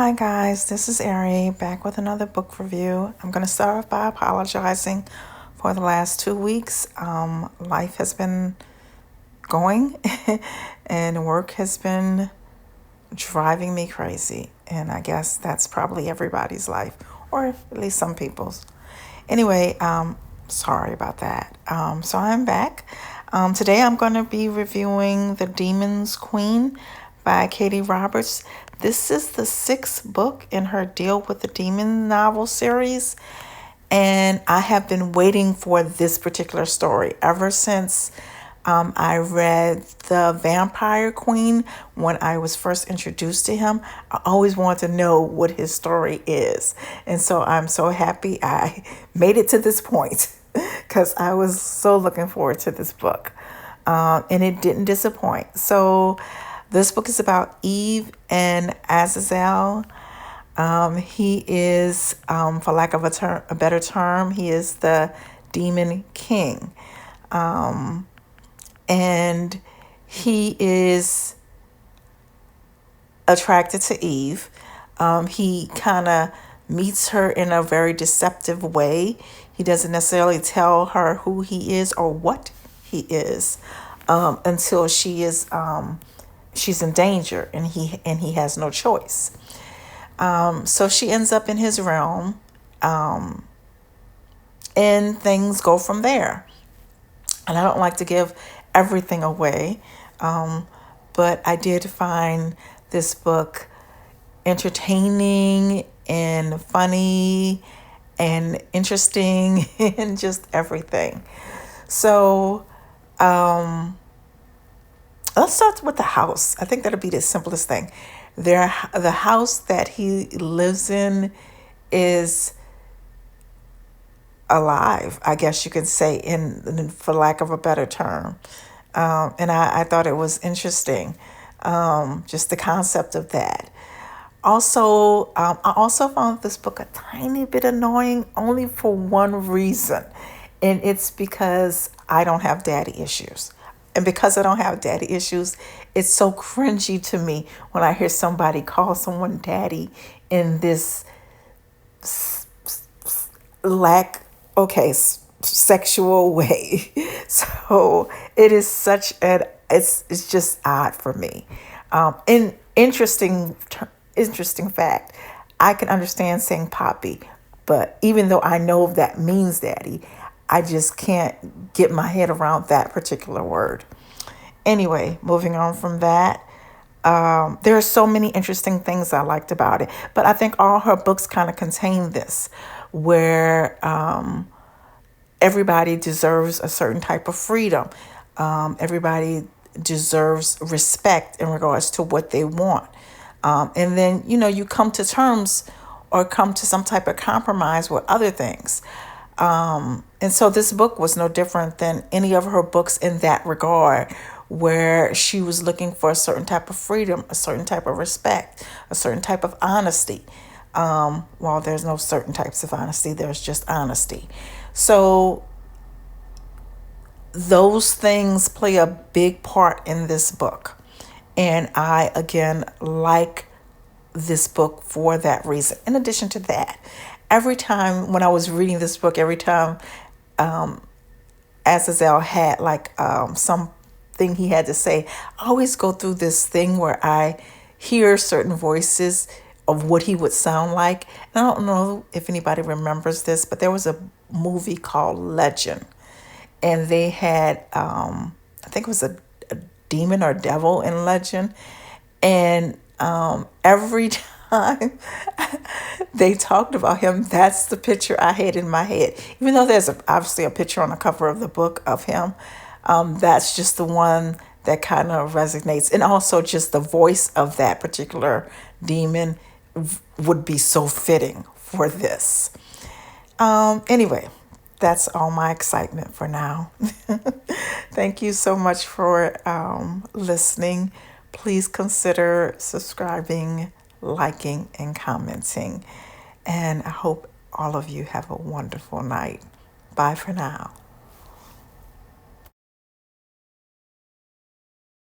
Hi guys, this is Ari back with another book review. I'm going to start off by apologizing for the last 2 weeks. Life has been going and work has been driving me crazy. And I guess that's probably everybody's life, or at least some people's. Anyway, sorry about that. So I'm back. Today I'm going to be reviewing The Demon's Queen by Katee Roberts. This is the 6th book in her Deal with the Demon novel series. And I have been waiting for this particular story ever since I read The Vampire Queen when I was first introduced to him. I always wanted to know what his story is. And so I'm so happy I made it to this point because I was so looking forward to this book. And it didn't disappoint. So this book is about Eve and Azazel. He is, for lack of a better term, he is the demon king. And he is attracted to Eve. He kind of meets her in a very deceptive way. He doesn't necessarily tell her who he is or what he is until she's in danger and he has no choice. So she ends up in his realm, and things go from there. And I don't like to give everything away, but I did find this book entertaining and funny and interesting and just everything. So let's start with the house. I think that'll be the simplest thing. The house that he lives in is alive, I guess you could say, for lack of a better term. And I thought it was interesting, just the concept of that. Also, I also found this book a tiny bit annoying, only for one reason, and it's because I don't have daddy issues. And because I don't have daddy issues, it's so cringy to me when I hear somebody call someone daddy in this sexual way. So it is it's just odd for me. And interesting fact, I can understand saying poppy, but even though I know that means daddy, I just can't get my head around that particular word. Anyway, moving on from that, there are so many interesting things I liked about it, but I think all her books kind of contain this, where everybody deserves a certain type of freedom. Everybody deserves respect in regards to what they want. And then, you come to terms or come to some type of compromise with other things. And so this book was no different than any of her books in that regard, where she was looking for a certain type of freedom, a certain type of respect, a certain type of honesty. Well, there's no certain types of honesty, there's just honesty. So those things play a big part in this book. And I, again, like this book for that reason. In addition to that, every time when I was reading this book, every time Azazel had something he had to say, I always go through this thing where I hear certain voices of what he would sound like. And I don't know if anybody remembers this, but there was a movie called Legend. And they had, I think it was a demon or devil in Legend. And every time they talked about him, that's the picture I had in my head. Even though there's obviously a picture on the cover of the book of him, that's just the one that kind of resonates. And also just the voice of that particular demon would be so fitting for this. Anyway, that's all my excitement for now. Thank you so much for listening. Please consider subscribing, liking, and commenting. And I hope all of you have a wonderful night. Bye for now.